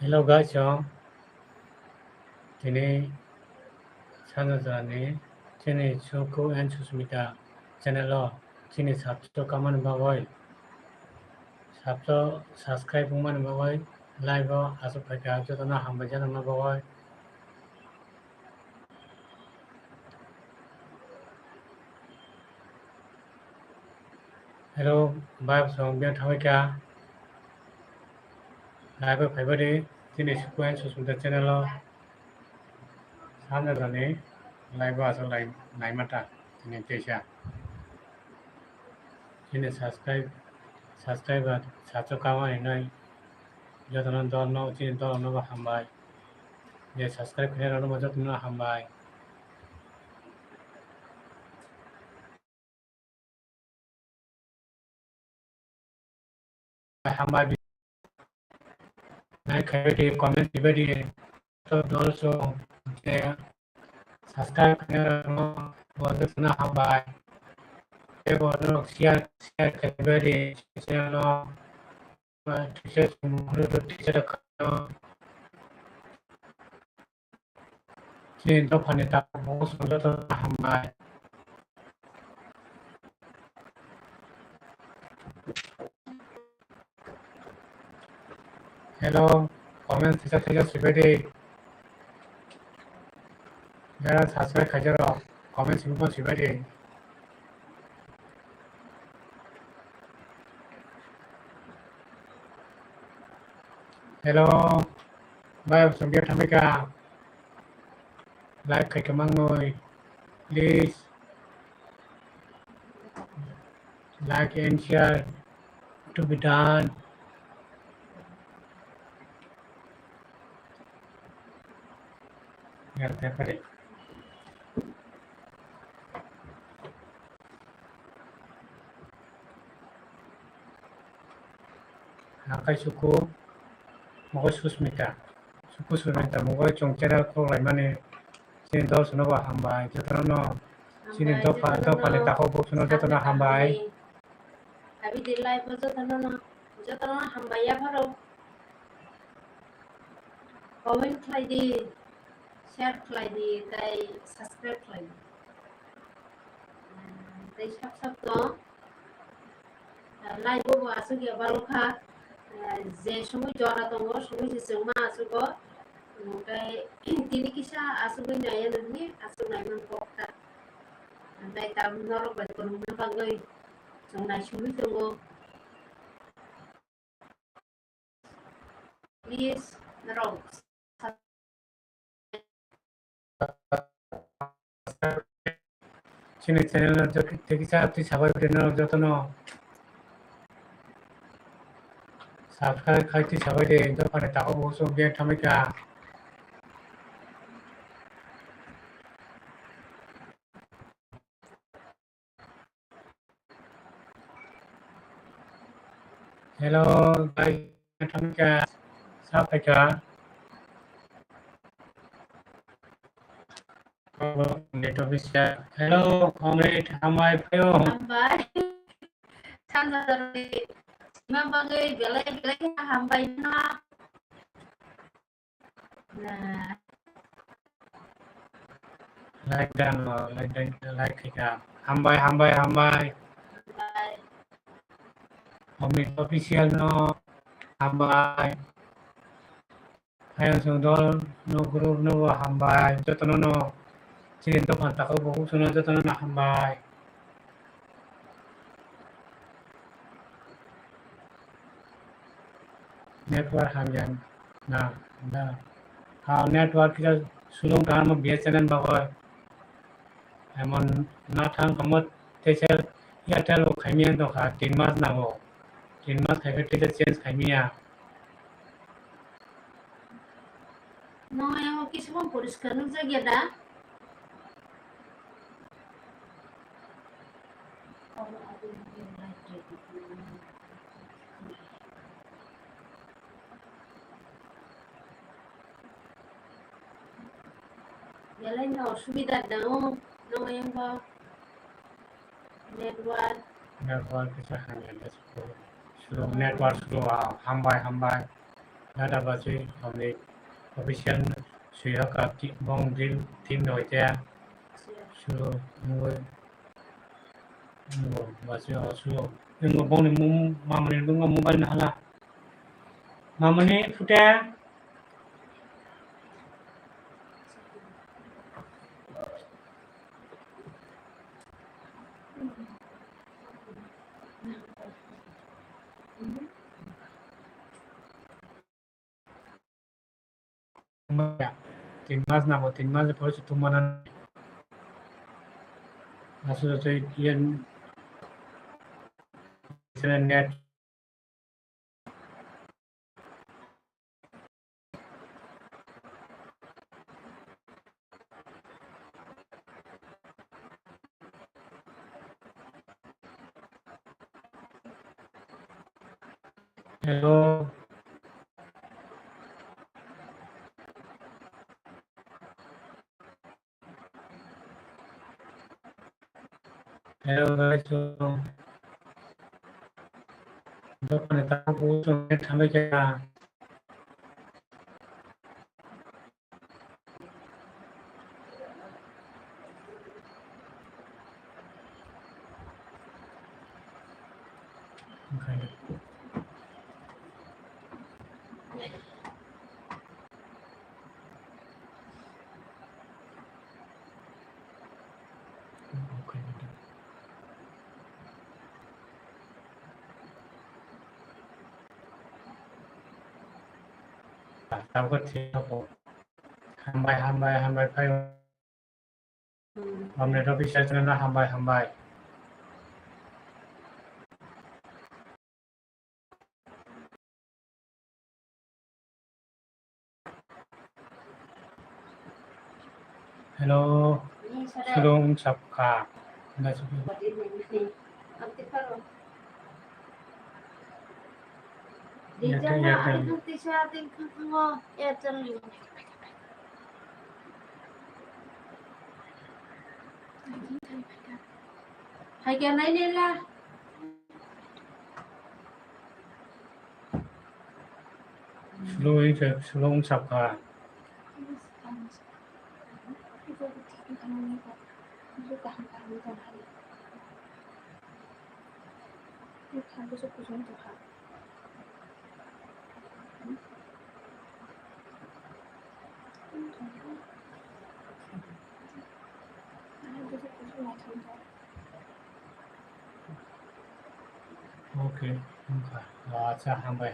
Hello guys, Tini Sanazani, Tini Suku and Susmita, channel Tini Sapto Kaman Bavoy, Sapto subscribe Woman Bavoy, live Asopaka Jotana Hambajan Bavoy. Hello, Babs from Biatawika, live February, Tini Suku and Susmita channel Sanazani, live Aso Naimata, Tini Tisha, Tini subscribe at Sapto Kaman and Jotanan Dono, Tini Dono Hambai. Dia subscribe kaya lalu macam tu nak hambai. Hambai bi naik kaya di comment tiba di so also dia subscribe kaya lalu macam tu nak hambai. Dia baru share kaya di channel teacher semua tu teacher kaya jadi panita bagus macam tu nak hambai. Hello, comment teacher tiba di jangan subscribe kaya lalu comment semua tiba di. Hello, bye sampai jumpa. Like kay kamang noy, please like and share to be done. Ngerti apa deh? Nakai suku, mau susmita, suku susmita, mau cong channel ko lai mane, sini dol suno ba hambai, jotono no, sini do pa le tako bo suno jotono hambai. Abi di live jotono hambai ya baro. Comment play di, share play di, tay subscribe play. Tay sab to, live bo asu ya baro kha, je সময় জরা তো সময় যে সময় আসুক তাই তিনি কিসা আসুক নাই নি আসুক নাই মান পক্তা তাই তাম নরক বাই করুম না বাগৈ जोंना সময় দङ প্লিজ নরক Sini channel teki sa ti sabai channel jotono subscribe kai ti sabai de do pa le tako bo so bien thamika. Hello, guys, thamika, sapeka. Hello, comrade, hambai payo. hambai sanjari mabagai belai hambai na nah like kita. Hambai. Comrade official no, hambai. Ayo sundol no group no hambai. Jotono no, sini to panta ko boku suno jotono na hambai. Network hamjan na. हाँ network का सुलूं काम में BSNL बाबा एमन ना थांग कमत तेचर Airtel को खाइमिया तो खा 3 मास ना हो 3 मास खाइबे तेचर चेंज खाइमिया no yang kisah পরিষ্কার nuk জায়গা da Jalan na অসুবিধা দাও no yang ba नेटवर्क का hamjan सुलूं नेटवर्क सुलूं hambai Data basi kami official sudah kaki bong tim noi dia suruh nunggu basi suruh nunggu bong ni mama ni nunggu mobile na hala mama ni futa Timnas na mo timnas po sa tumanan nasu sa yan sa net hello hello guys so doon na tayo po sa net hamay kaya okay okay tao có thể học hambai phải hôm nay nó bị sai cho nên nó hambai hello Sulung Sapka nggak suka Di jana itu tisha ting khango Airtel hay cái này nên là Sulung Sapka okay acha hambai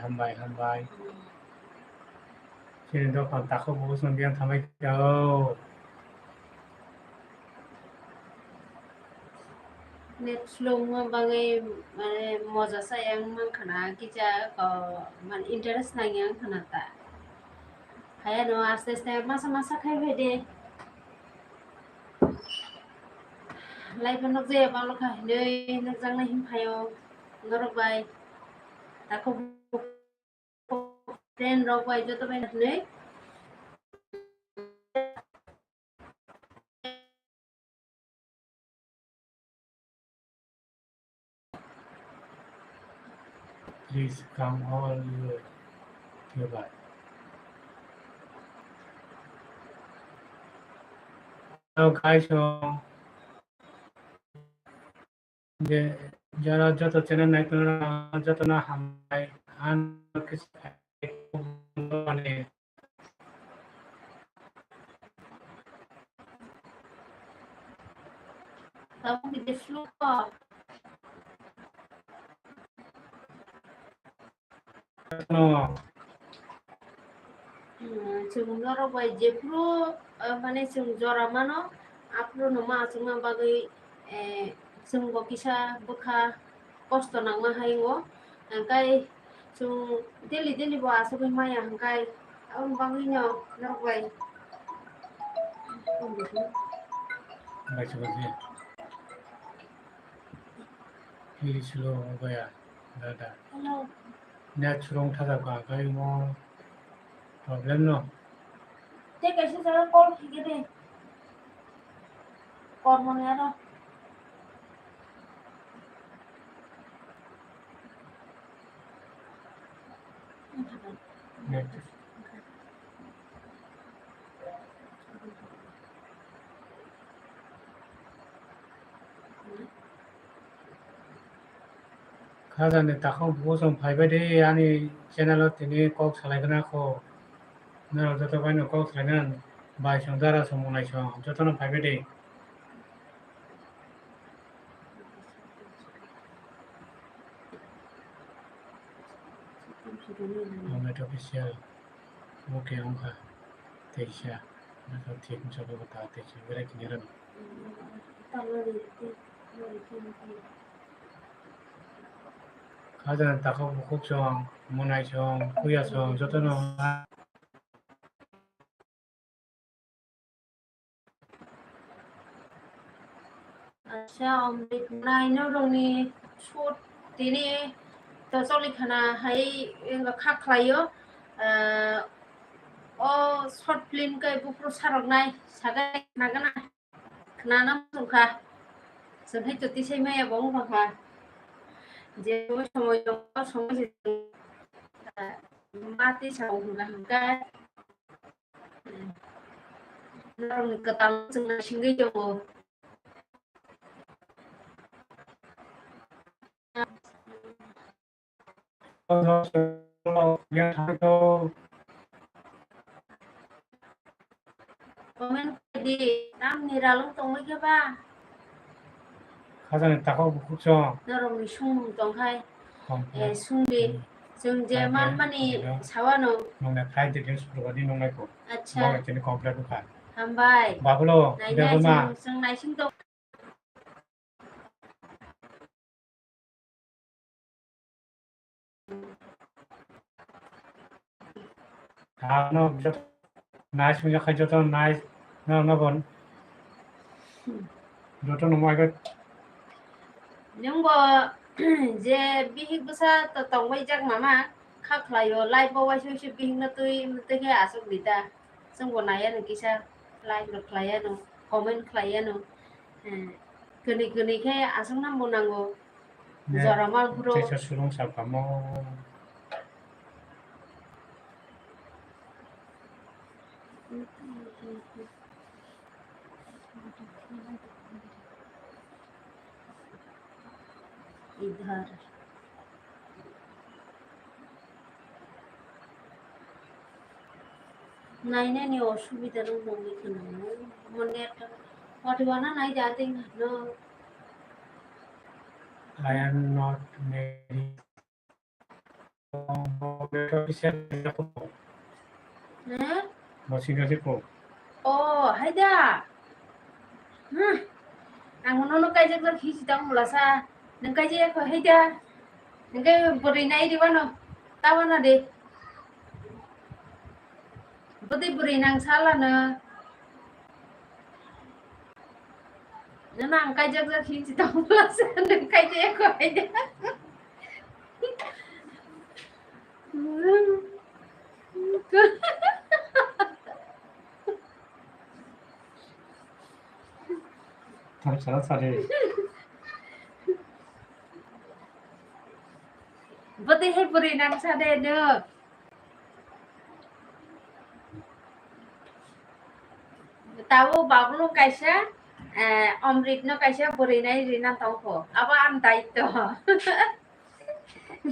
jadi itu kontak aku bagus nanti yang sampai jauh net slow mà bagai mane moza sayang man khana kicha ko man interest na yang khana ta haya no aste aste masa khai bede lai ban nok je bang lokha nei nok jang na him phayo ngorok bai ta ko friend rok bai joto bai nei please come all your back hello guys so যারা যত চেনেন নাই যত না হামবাই আন কিছু মানে ta ko de slow ko chung ngorok bai je pro mane chung jora mano apro no ma chung ma bagai chung go kisa bukha kosto nang ma haingo angkai chung deli bo aso bai maya angkai ang bangi nyo ngorok bai baca baca ini slow apa ya ada hello net surung thada ka kai mo problem no te kaise jara call khige de call mone aro खाजाने ताखौ बोजों फायबाय दे आंनि चेनेलाव दिनै कक सालायगोन आखौ नों जत बायनो कक सालायगोन बायसं जारासं बनायसं जतनो फायबाय दे Moment official oke onka teisha nato ठीक सब बताते हैं मेरे किनेरन खाजाने ताखौ बुकुक सं मुनाय सं कुया सं जतनो अच्छा अमृत नाइनो रंनि शट दिने तो जलिखाना हाय इंगा खाख्लायो ओ शर्ट फिल्म का बुप्रो सारगनाय सागाय नागना नाना मुखा जोंहाय जति सैमाया बावखा जे समय दं समय माते साव हुगा नरनि कतां जोंना सिंगै दङ Komen di nam ni ralung tong mai ba खाजाने ताखौ बुकुक सं नरनि sung tong hai sung di जों जे मान मानि सावानो नंना फ्राइड डिटेल्स प्रबादि नंनायखौ अच्छा बावैनो कमप्लिट होखा हामबाय बाबुलो देबमा जों नायसिं दं हानो नाइस मुझे खाजो तो नाइस ना ना बन जतो नमायगो नंगो जे बिहिक बसा तो तंबाय जाक मामा खाख्लायो लाइभ बावायसो बिहिक तुई मुतेखे आसुक दिता जोंबो नायानो किसा लाइभ खालायानो कमेन्ट खालायानो गनि गनिखे आसुक नांगौ नांगौ जरा मालपुरो तेसो सुलुं साबखामो इधर नाइने नि असुविधा दं खोना मने पटवाना नाइ जाते no I am not married. Masih ko. Oh, haida. Ang ngono kay jag hisi tang mula sa nang kay jag ko haida. Nang kay buri na di wano. Tawa na de. Buti buri nang sala na. Nang kay jag hisi tang mula sa nang kay jag ko haida. Salah sare. Buti hai buri nang sa de no. Tahu bablu kaisa Amrit no kaisa buri nai rina tau ko. Aba am dai to.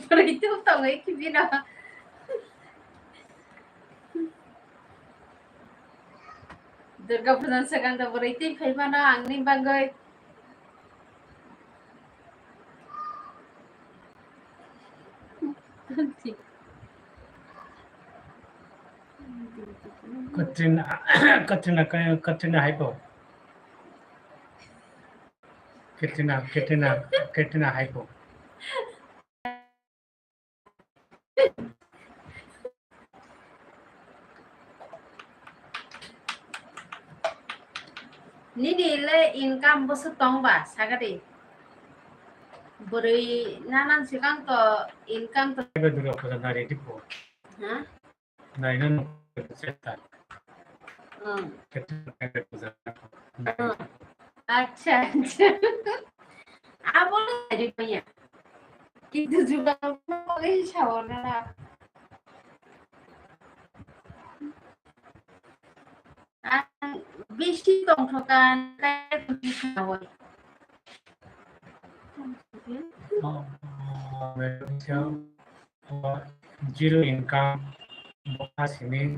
Buri tu tong ai kibina. Durga Pujan sekarang dah beriti mana angin banggai. Katrina Hypo. Katrina Hypo. Nini le income bosu tong ba sagari. Beri nanan sekarang to income to. Durga Pujan dari Tipo. Hah? Nah ini setan. Acha acha. Apa lagi punya? Itu juga boleh shower lah. Ang beshi tongthokan kai khawai. Zero income bukas ini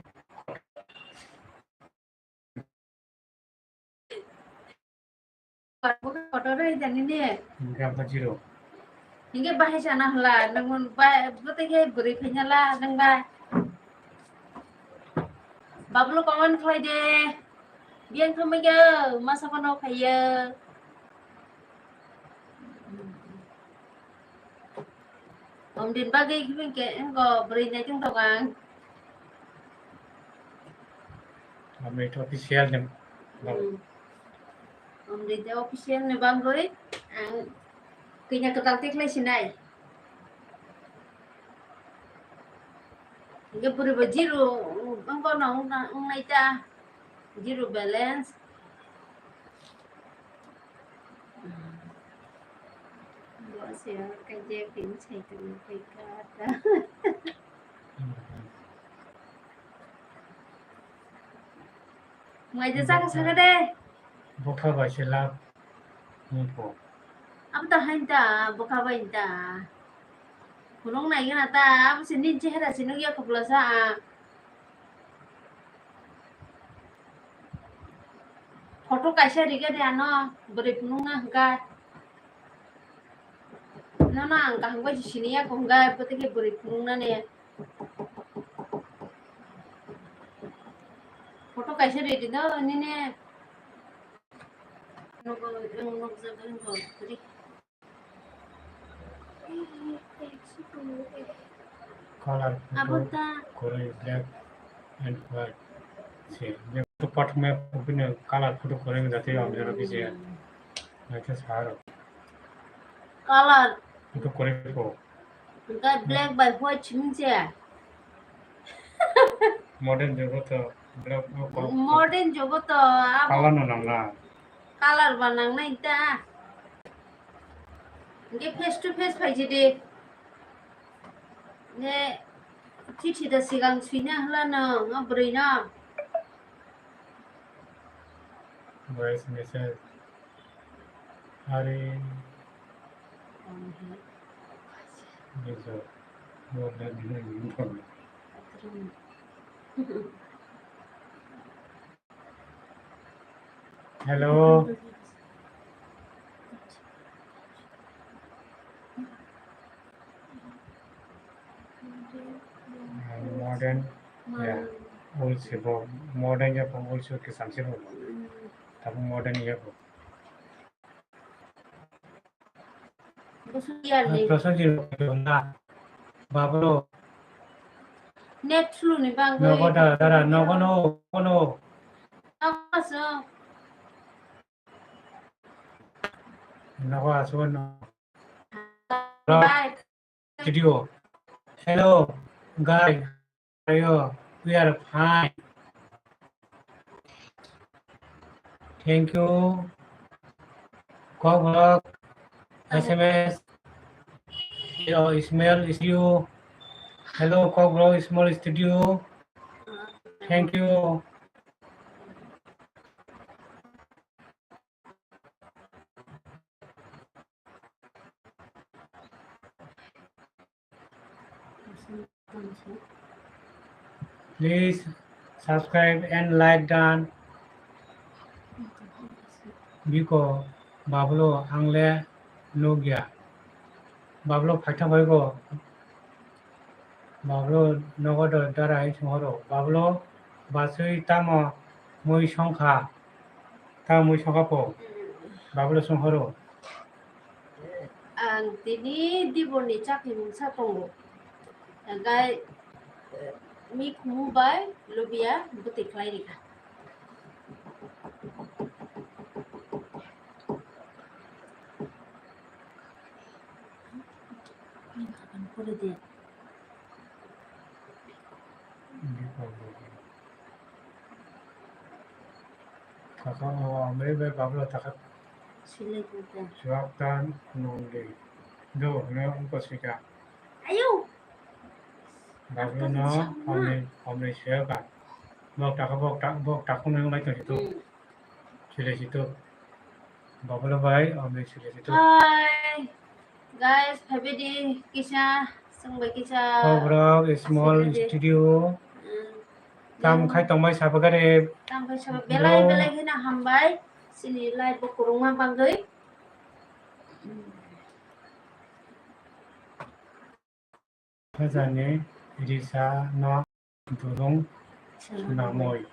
Bukan kotor dan ini berapa zero? Hingga bahasa sana lah, namun betul ke beri penyala nengba. Bablu kawan kau deh, biang kamu ya, masa kau kaya. Om din bagai kipin ke, engkau beri nanti engkau kan. Kami itu official nih. Om din itu official nih bang beri, kayaknya ketaltik lah sini. Hingga beri zero, engkau nong naita zero balance. Saya kerja pinjai tu kata. Ngoài ra sang đây. Buka baca lah, info. Apa tak henta, buka henta. Kulung naik kan ata, apa sini cehara sini ya kepulasa. Foto kaisa riga deh ano, beri pununga enggak. Nana angka hangga di sini ya, kok enggak berarti beri pununga nih. Foto kaisa ready dah ini nih. Nunggu zaman kau beri. Color photo, color black and white. See, ये तो पट में अपने color photo करेंगे जाते हैं हम जरा पीछे है, नहीं तो सारा Color itu kore ko enggak black by white cimce. modern juga tuh black ko Modern juga tuh color nang lah color banang na ita. Ini face to face pakai deh. Ini cici dah siang suina lah na ngabri na. voice message hari gitu modern gitu hello modern ya old sebo modern ya old sebo ke samse bo tapi modern ya bo proses itu na bablo Net flu ni bang. nogo dara nogo no Apa so? nogo aso no Bye. video hello guys how are you we are fine thank you call SMS Ismail studio hello call small studio thank you please subscribe and like dan biko bablo angle nogia bablo phaita bhaigo bablo nogod dara hai chhoro bablo basui tamo moi songkha ta moi songkha po bablo songhoro Ang tini di boni cakli mungsa tongo. Angkai mi kumubai lubia butik lain ka. Akan pura dia. kakak mere bablo takat Sila kita. suaptan nongge do ne unko sika Ayo. bablo no omne share ka bok tak ko nang mai to itu sile situ babula bai ame sile situ Hi guys, Febedi kisah sangbai kisah cover small studio tam khai tongmai sabagare sampai sama belai hina hambai sini lai bokurunga bangai khajane risa no durung sunamoi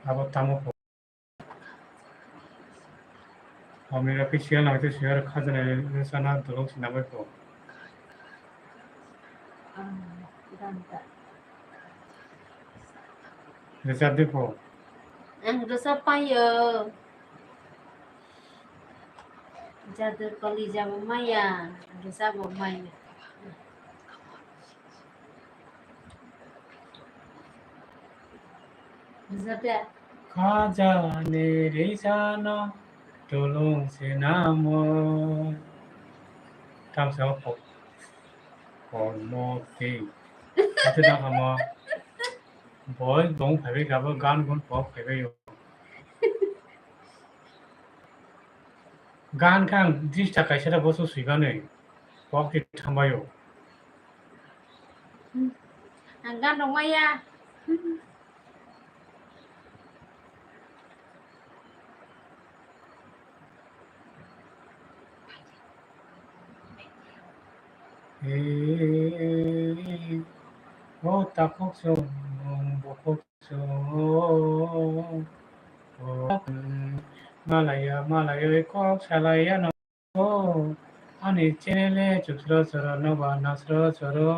abo tamo Amira official na itu share khajane sana durung sunamoi po risa depo dosa paya jatuh kali jam maya dosa maya dosa khajane risa no durung sunamoi tam sao po còn một thì itu dah sama boy dong phải biết gặp gan con pop phải biết gan khang dis ta kaisa da bosu suigane pop ki thambayo anggan dong maya ô ta khóc sông bộ khóc sông Malaya khóc salaya no ô ani chenele chusro soro no ba nasro soro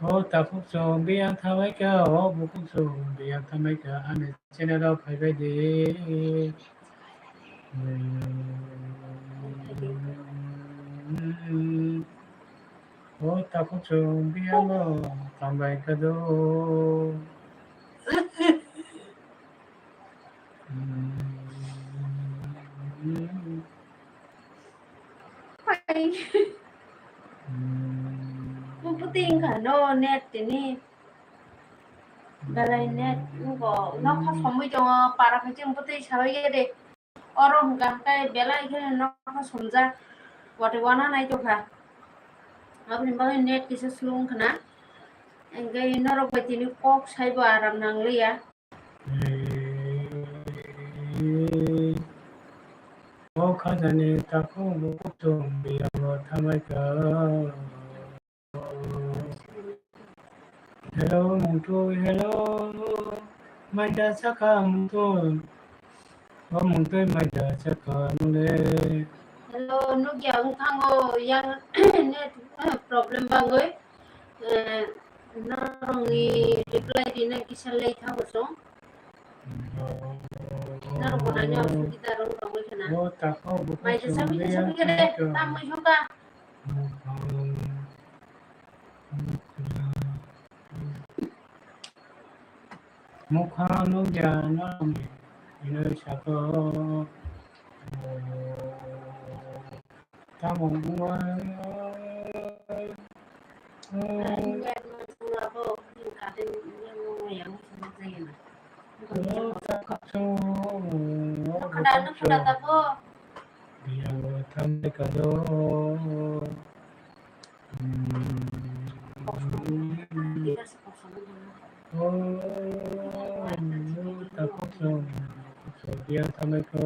ô ta khóc sông biang thamai ka ô bộ khóc sông biang thamai ka ani chenele phải về đi ô ta khóc sông biang lo thamai ka do puting ka no net ini balai net nugo no kha somoi jong para phajing puti sabai de orang gamkai belai ke no kha somja wate wana nai to kha apni balai net kisa slung khana engai norok batini kok saiba aram nanglia ô khajane ta khóc bộ khóc sông biang lo thamai ka Hello, Muntu, hello. Maida saka Muntu. Oh, Muntu, Maida saka Mule. hello nu yang thango yang net problem bangoy norong ni reply dina kisa lay thago so norong konanya kita rong bangoy kana Oh, tako, buko mai jasa mi jasa mi sumbiya. kede tamoy suka Mukhanu janam ino sako. Tamong dia sampai ke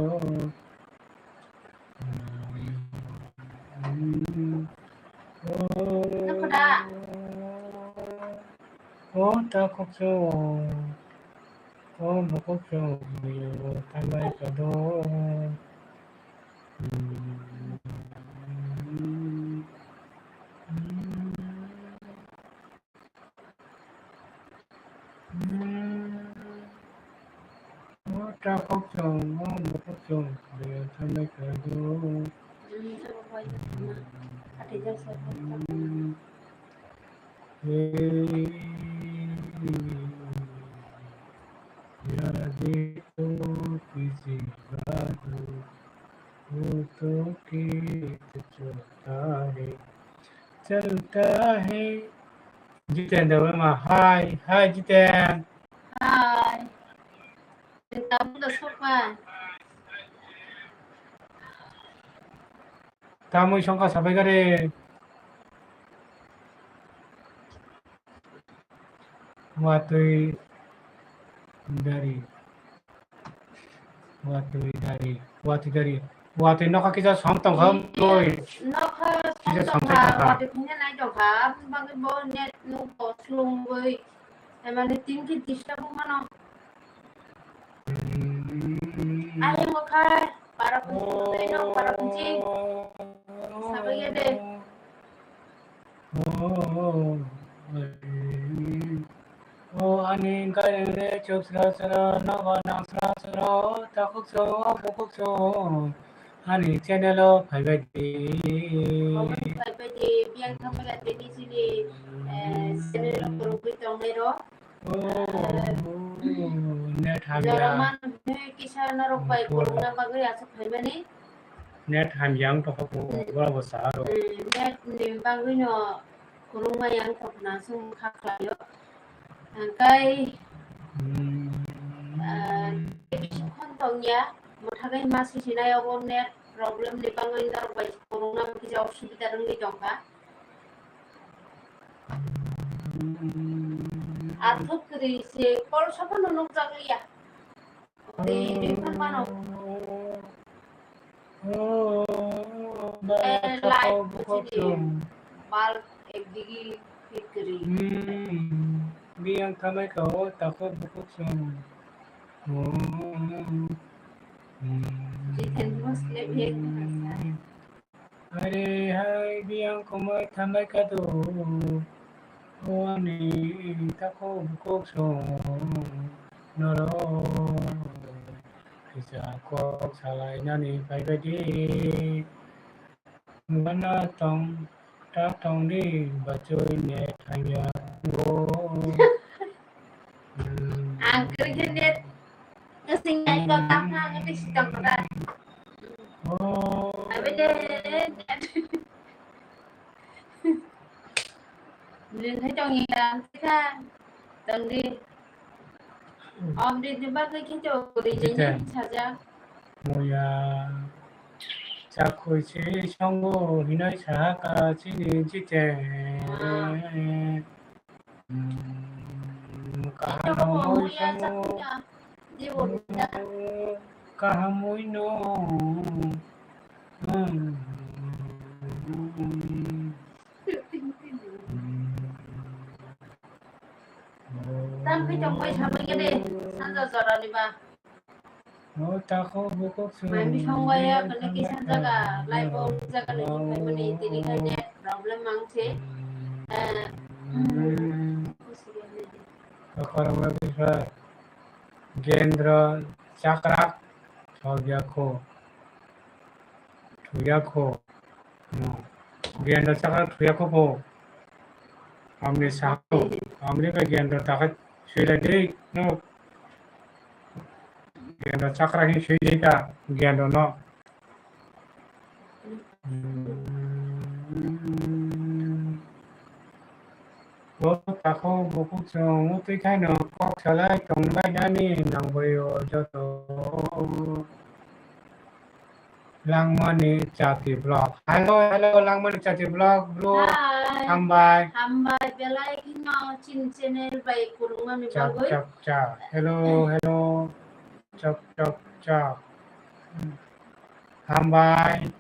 oh takut so oh bakut so dia sampai ke do takut so oh bakut so dia sampai ke do भूतों की चलता है जितेंद्र वर्मा हाय हाय Jitendra Hai, kamu udah suka? तामुई शंका सबाई करे watui dari watui no kita somtong ham loi Nó hơi kita không somtong hà, ka và được như này cho cả bằng cái bó net nó có luôn với em mà đi tìm cái tí sao không nó ai mau khai para kunci nó para kunci sabi ya deh aning kare chok sra nawa nang sra takuk so bukuk so ani channel phai bai phải phải đi biang không phải đi đi sini sini lo perlu kita ngero net ham ya Jaraman kisah naropai kurungan bagay asap halmani net ham yang to ko bora bosa ro net bagay no kurungan yang top nasung kaklayo kay kontongnya mothagay masisinayaw ko net problem di bagay naropai kurungan kisah osubita rin di jongka atuk kiri si kol sapa nunung jagaya di kan mano live bal ekdigi fikri biang kamay ko takot bukok so Jiten mas lebih Hare hai biang kamay kamay ka do ani takot bukok so noro Kisa ko salay nani pai bai di Mana tong ta tong di bacoy ne thanya go ang kerja kasi nga ikaw tama nga kasi kamera sabi din din thấy trong nhà làm thế ra từng đi đi đi bắt cái chỗ đi chính sao ra 뭐야 자꾸 제 성고 희나이 사가 지니 지제 kahamoy mo kahamoy no Tam cái trong quay sao cái đi sao giờ rồi đi ba tako bukok so may misong quay á cái kisan jaga live on jaga ni may mani tini kanya problem mang si Kakarama bisa Gendra Cakrak Tuyako Gendra Cakrak Tuyako po हमने साको हमने का गेंद्र ताकत शेला they know गेंद्र चक्र ही शेला का गेंद्र no वो ताको बुकुक जो वो तो क्या नो कॉक चला टोंग नानी नंबरियो जो तो Langmani Chati Blog. Hello, Langmani Chati Blog, bro. Hai. Hambai. Hambai belai kino chin channel by kurungan ni bagoy. Chap. Hello. Chap. Hambai.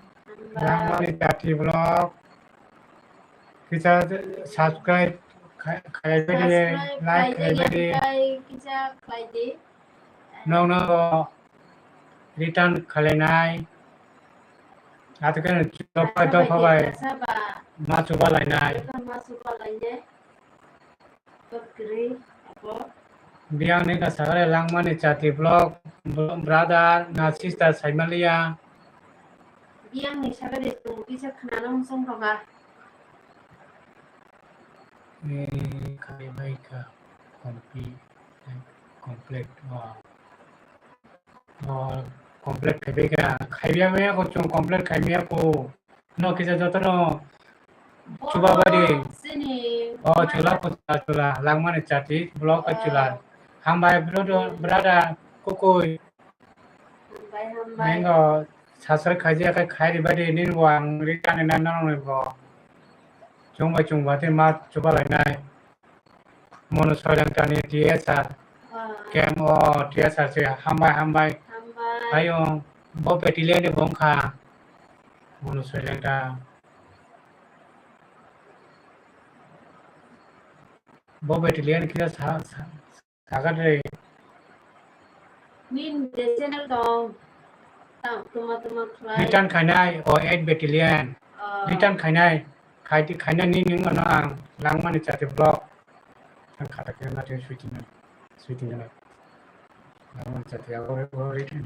Langmani Chati Blog. Kita subscribe kaya bedi like kaya bedi. Kita kaya di. No return kalenai. Atau kan coba baik masuk balai naik. Biang ni kasar langman ni cati blog brother na sister Saimalia. Biang ni sabar itu bisa kena langsung kabar. Kaya baik ka complete wow. complete kebega khaibia me ko chung complete khaibia ko no kisa jotoro chuba bari sini chula chula langmane chati block chula hambai brada kokoi mengo sasar khajia ka khairi bari nin wang rikan nan nong ko chung ba te ma chuba lai nai mono soilang tani tsr kem tsr se hambai ayo bo petile ne bongkha mono soilang ta bo petile ne kira sagar re min de channel dong tuma Return khainai 8 battalion return khainai khainai ni ning no ang langmani chate block ang khata ke na te switching na langmani chate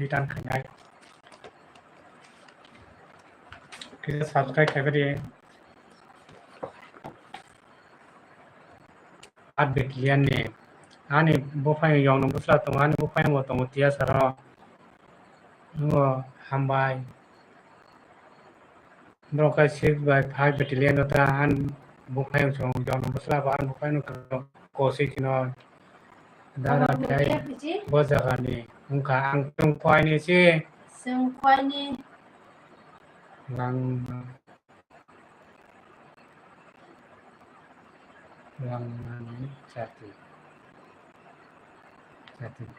return khainai kira subscribe khabari 8 battalion ne ani bo phai yong no busla to ani bo phai mo to tia sara no hambai Broka 6 by 5 battalion होता है बुखाई उछों John बसला बाहर बुखाई no Kosi किनो दादा काय बस जगह उनका अंग तुम खोई ने से sung kwai ni lang satu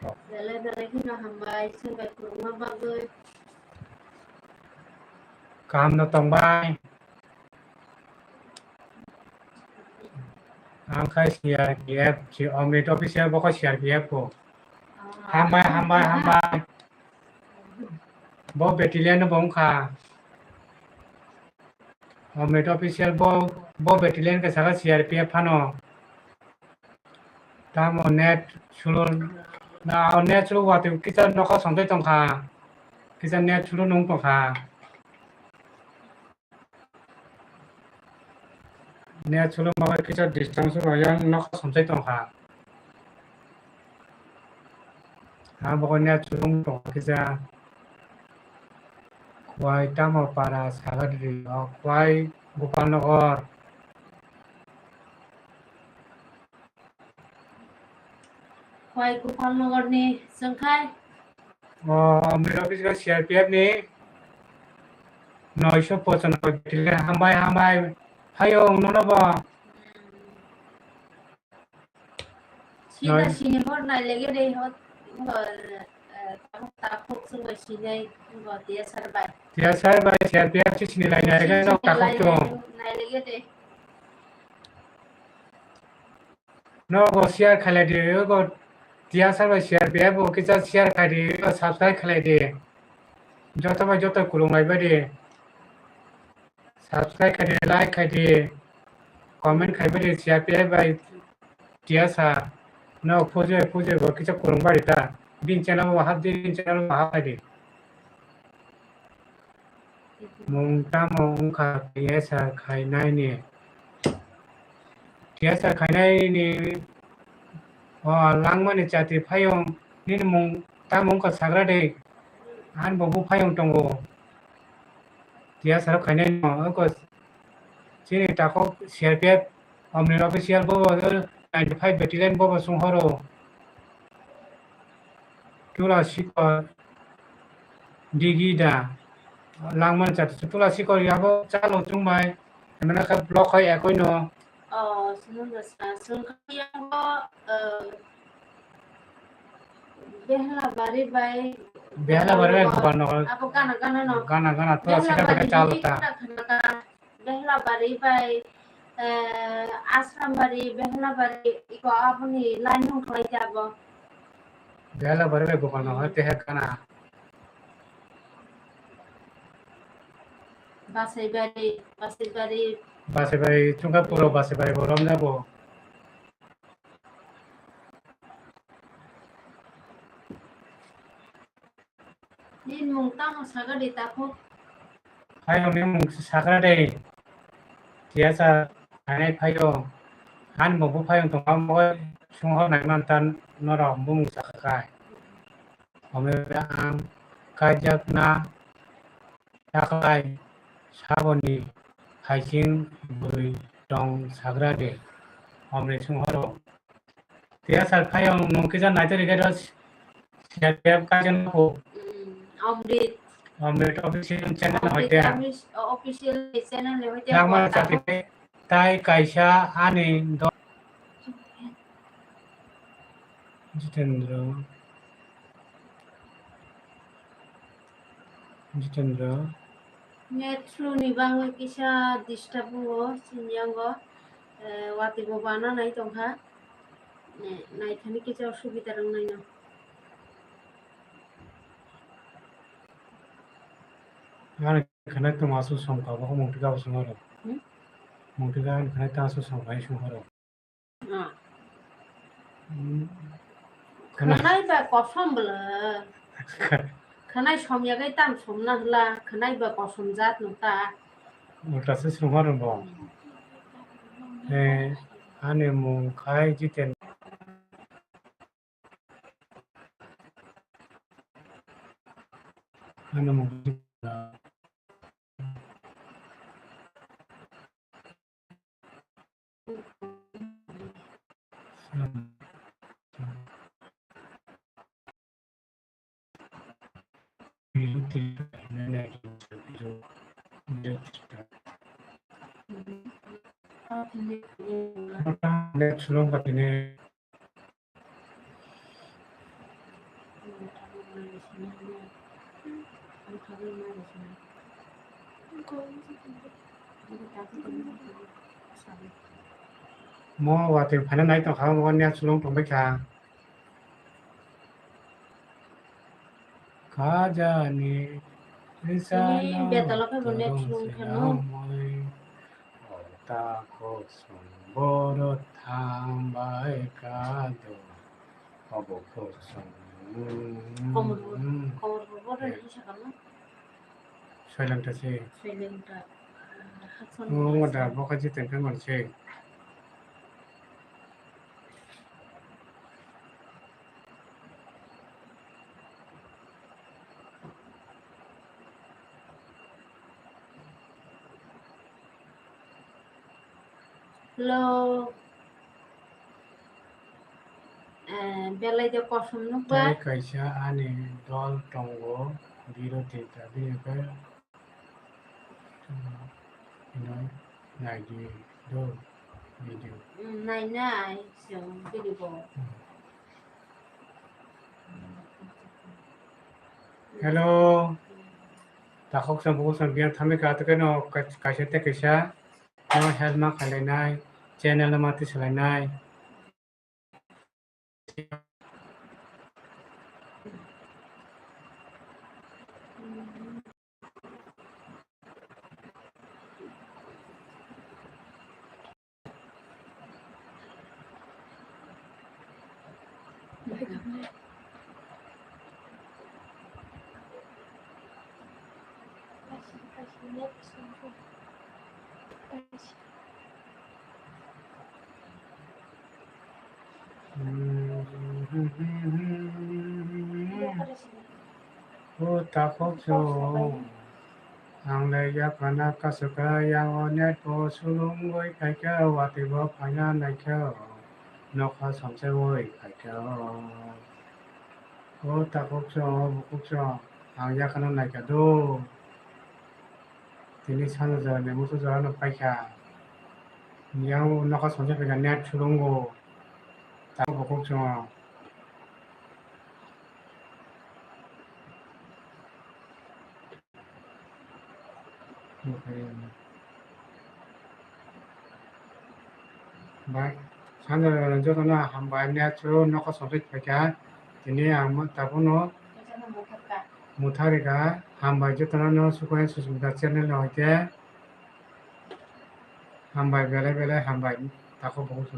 kok dale khi nào hambai sung bai kurung ma ba goi काम न तंबाई आंखा CRPF ci omit official boko CRPF ko hambai bo battalion bong kha omit official bo battalion ka saga CRPF phano tam net chulo na net chulo wa te kisan no kha songtai tong kha kisan net chulo nong tong kha 내 출로 막을 기자 디스턴스로 양 넣고 섬세 동하 먹어 내 출로 동 기자 과이 담아 para 사가들이 과이 고팔너거 kwai Gopalnagar ni sung khai मेरा किसी CRPF ने 995 दिले hambai hayo nono ba sina sini bor na lege dei hot ta phok sung bai sini ngo tia sarbai CRPF ci sini lai nai ga no ta khok to na lege dei no go share khala de go tia sarbai CRPF go kicha share khai de subscribe khala de joto kulung lai ba de subscribe kari like kari comment kari CRPF by tiasa no puje go kicha kurung bari ta din channel kari mungta mungka tiasa khai nai ni langma ni chati phayong ni mungka sagra de an bobu phayong tongo dia sarap khaine no ko chini ta ko CRPF omni official bo 95 battalion bo sunghoro tula siko digida langman chat tula siko yabo chalo chungmai mana ka block khoi ekoi no sunun da sung khai yang bo behla bari Gopalnagar apa kana no gana tula sika ka chalta behla bari bai ashram bari behla bari iko apni line hong khlai jabo behla bari Gopalnagar te hai kana basai bari chunga puro basai bari borom jabo din mung ta mo saga de ta phok hayo ni mung sagra de tiasa ane phayo han mo bu phayo to mo sungho nai man tan no ro mung sakai ome am 가jak나 takai saboni haijing bui dong sagrade omri sunghoro tia salphayong nongkijan naiteri gedos siap kajen ko Omrit omri official channel hoite official channel hoite nangma chapite tai kaisa ani do Jitendra net flu ni bang kisa disturb go sinyango wati bo bana nai tongha nai thani kisa osubida rang nai na Ano kanay tong aso songka bako mungtiga usungaro mungtiga kanay tong aso songka isungaro kanai ba kosom bla kanai somya gai tam somna hla kanai ba kosom jat nuta ulta se sungaro bo ane mung kai jiten ane mung net sulung katine mo wate phana nai tong khang mo net sulung tong bai kha kajani ini betalo ke bonet sulung khano ta ko boro thambai kado abo ko komor bobo ni sakano silent ase silent hatson ngoda boka jiten kan monse lo belai de kosom nu ba tai kaisa ani dol tongo biroti tabi ka nai di do video nai nai song video hello takok sam buku sam biar thame ka to keno kaisa te kaisa no help ma khalenai channel ma ti salanai takok so ang leya kana kasuka yang onet po sulung goi kaika wati bo phana nai kyo nokha samse goi kaika takok so bukuk so ang ya kana nai ka do tini sanu ja ne musu ja no paika yang nokha samse paika net sulung go takok bukuk so Baik, sana jodoh na hambarnya curu noko sobit baca. Ini amat tapi no mutarika hambar jodoh no sukuan susumda channel no aja. Hambar bela hambar tako bagus.